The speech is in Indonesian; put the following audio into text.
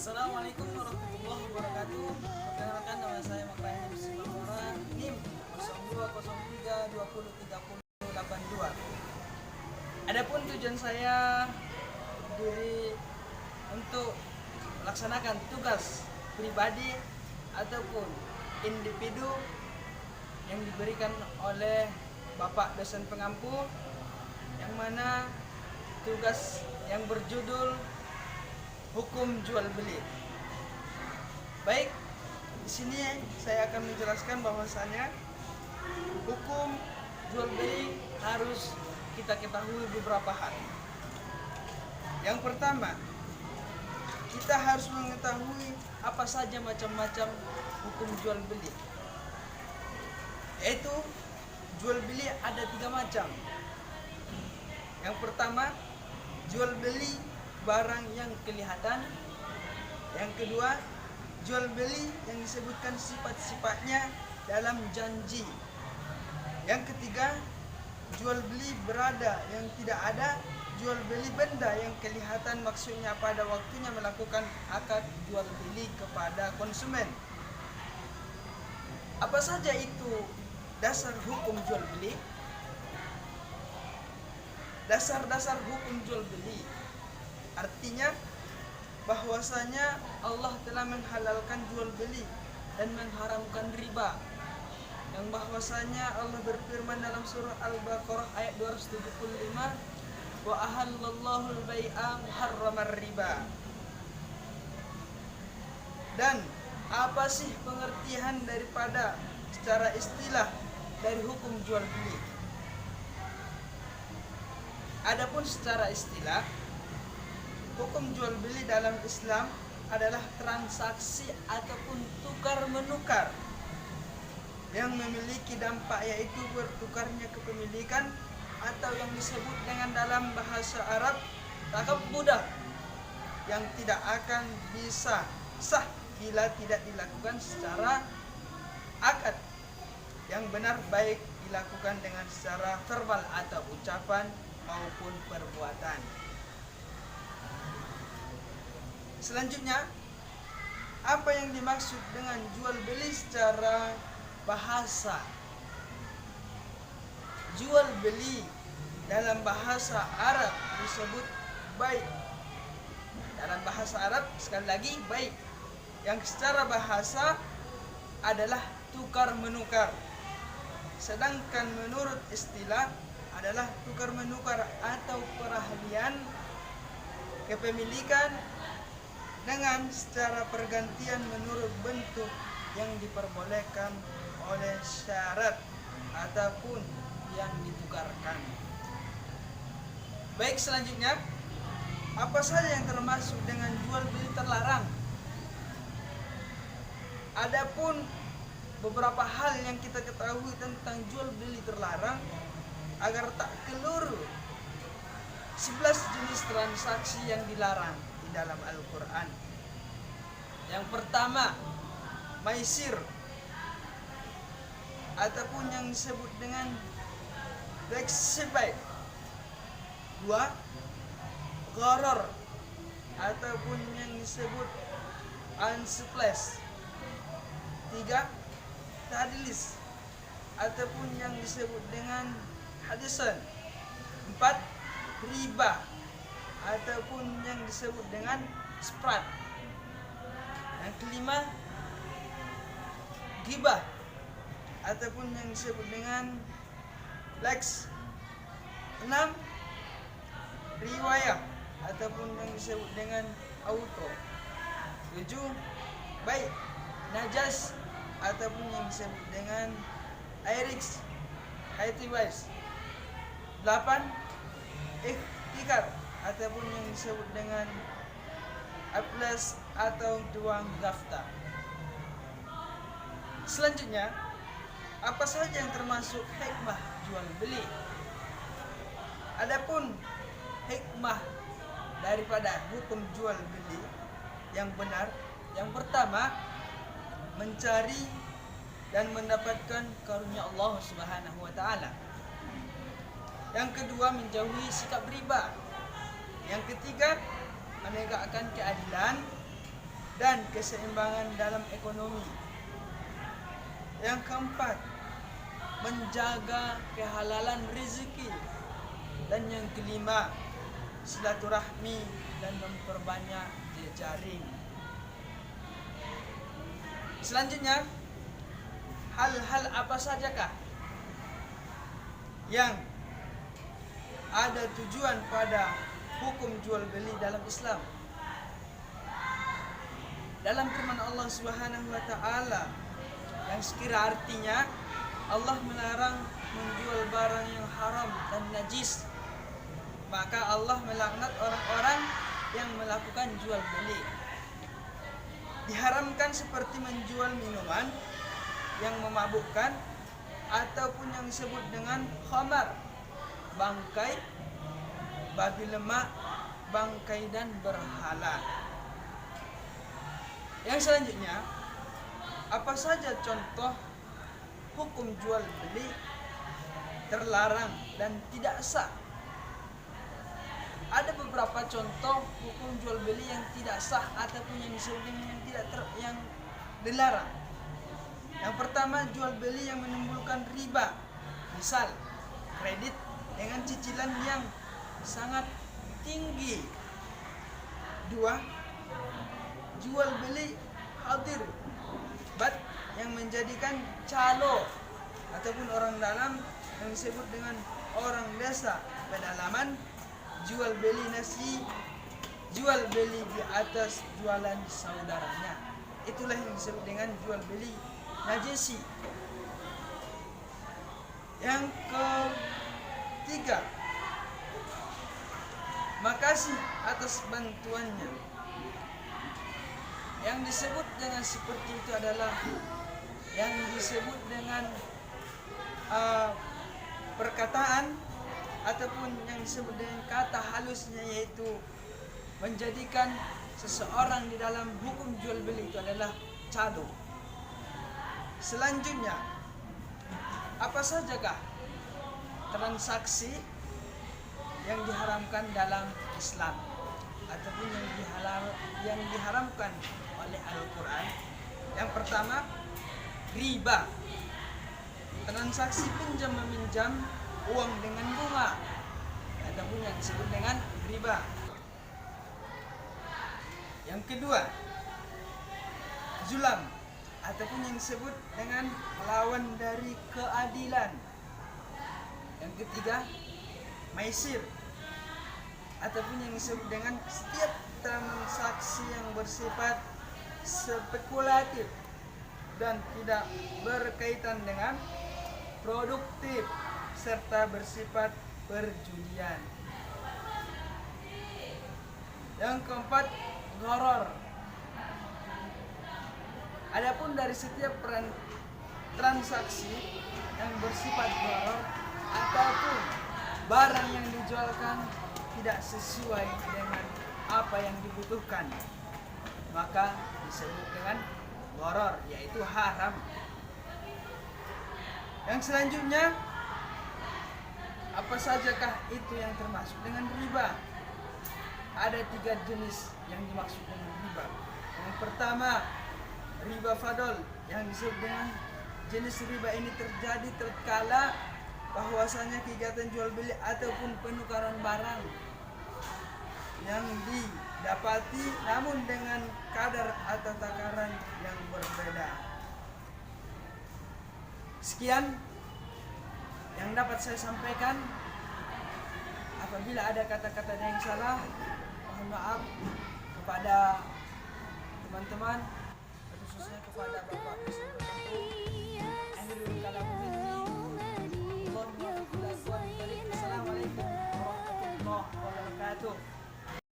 Assalamualaikum warahmatullahi wabarakatuh. Perkenalkan, nama saya Makrahim Simamora, NIM 0203203082. Adapun tujuan saya untuk melaksanakan tugas pribadi ataupun individu yang diberikan oleh Bapak dosen pengampu, yang mana tugas yang berjudul hukum jual beli. Baik, di sini saya akan menjelaskan bahwasannya hukum jual beli harus kita ketahui beberapa hal. Yang pertama, kita harus mengetahui apa saja macam-macam hukum jual beli. Yaitu jual beli ada 3 macam. Yang pertama, jual beli barang yang kelihatan. Yang kedua, jual beli yang disebutkan sifat-sifatnya dalam janji. Yang ketiga, jual beli berada yang tidak ada. Jual beli benda yang kelihatan, maksudnya pada waktunya melakukan akad jual beli kepada konsumen. Apa saja itu dasar hukum jual beli? Dasar-dasar hukum jual beli artinya bahwasanya Allah telah menghalalkan jual beli dan mengharamkan riba. Yang bahwasanya Allah berfirman dalam surah Al-Baqarah ayat 275, wa ahallallahu al-bai'a harramar riba. Dan apa sih pengertian daripada secara istilah dari hukum jual beli? Adapun secara istilah, hukum jual beli dalam Islam adalah transaksi ataupun tukar menukar yang memiliki dampak, yaitu bertukarnya kepemilikan, atau yang disebut dengan dalam bahasa Arab takabbudah, yang tidak akan bisa sah bila tidak dilakukan secara akad yang benar, baik dilakukan dengan secara verbal atau ucapan maupun perbuatan. Selanjutnya, apa yang dimaksud dengan jual beli secara bahasa? Jual beli dalam bahasa Arab disebut bai'. Dalam bahasa Arab, sekali lagi, bai', yang secara bahasa adalah tukar menukar. Sedangkan menurut istilah adalah tukar menukar atau perahlian kepemilikan dengan secara pergantian menurut bentuk yang diperbolehkan oleh syarat ataupun yang ditukarkan. Baik, selanjutnya, apa saja yang termasuk dengan jual beli terlarang? Adapun beberapa hal yang kita ketahui tentang jual beli terlarang agar tak keliru 11 jenis transaksi yang dilarang di dalam Al-Quran. Yang pertama, maisir ataupun yang disebut dengan reksibay. 2, gharar ataupun yang disebut ansiples. 3, tadlis ataupun yang disebut dengan hadisan. 4, riba ataupun yang disebut dengan sprat. Yang kelima, ghibah ataupun yang disebut dengan lex. 6, riwayah ataupun yang disebut dengan auto. 7, baik najas ataupun yang disebut dengan airix, aitiwais. 8, ikhtikar ataupun yang disebut dengan aples atau tuang daftar. Selanjutnya, apa saja yang termasuk hikmah jual beli? Adapun hikmah daripada hukum jual beli yang benar, yang pertama, mencari dan mendapatkan karunia Allah Subhanahu wa taala. Yang kedua, menjauhi sikap riba. Yang ketiga, menegakkan keadilan. dan keseimbangan dalam ekonomi. Yang keempat, menjaga kehalalan rezeki. Dan yang kelima, silaturahmi dan memperbanyak jejaring. Selanjutnya, hal-hal apa sajakah yang ada tujuan pada hukum jual beli dalam Islam? Dalam firman Allah Subhanahu wa taala yang sekira artinya Allah melarang menjual barang yang haram dan najis, maka Allah melaknat orang-orang yang melakukan jual beli. Diharamkan seperti menjual minuman yang memabukkan ataupun yang disebut dengan khamar, bangkai, babi lemak, bangkai dan berhala. Yang selanjutnya, apa saja contoh hukum jual beli terlarang dan tidak sah? Ada beberapa contoh hukum jual beli yang tidak sah ataupun yang disebut dengan yang dilarang. Yang pertama, jual beli yang menimbulkan riba. Misal, kredit dengan cicilan yang sangat tinggi. Dua, jual beli hadir bat yang menjadikan calo ataupun orang dalam yang disebut dengan orang desa pedalaman, jual beli nasi, jual beli di atas jualan saudaranya. Itulah yang disebut dengan jual beli najisi. Yang ketiga, makasih atas bantuannya. Yang disebut dengan seperti itu adalah yang disebut dengan perkataan ataupun yang disebut dengan kata halusnya, yaitu menjadikan seseorang di dalam hukum jual beli itu adalah calo. Selanjutnya, apa sajakah transaksi yang diharamkan dalam Islam ataupun yang diharamkan oleh Al-Quran? Yang pertama, riba, transaksi pinjam meminjam uang dengan bunga ataupun yang disebut dengan riba. Yang kedua, zulam ataupun yang disebut dengan lawan dari keadilan. Yang ketiga, maisir ataupun yang disebut dengan setiap transaksi yang bersifat spekulatif dan tidak berkaitan dengan produktif serta bersifat perjudian. Yang keempat, gharar. Adapun dari setiap transaksi yang bersifat gharar ataupun barang yang dijualkan tidak sesuai dengan apa yang dibutuhkan, maka disebut dengan gharar, yaitu haram. Yang selanjutnya, apa sajakah itu yang termasuk dengan riba? Ada 3 jenis yang dimaksud dengan riba. Yang pertama, riba fadl, yang disebut dengan jenis riba ini terjadi tatkala bahwasanya kegiatan jual beli ataupun penukaran barang yang didapati namun dengan kadar atau takaran yang berbeda. Sekian yang dapat saya sampaikan. Apabila ada kata-kata yang salah, mohon maaf kepada teman-teman, khususnya kepada Bapak Presiden tertentu.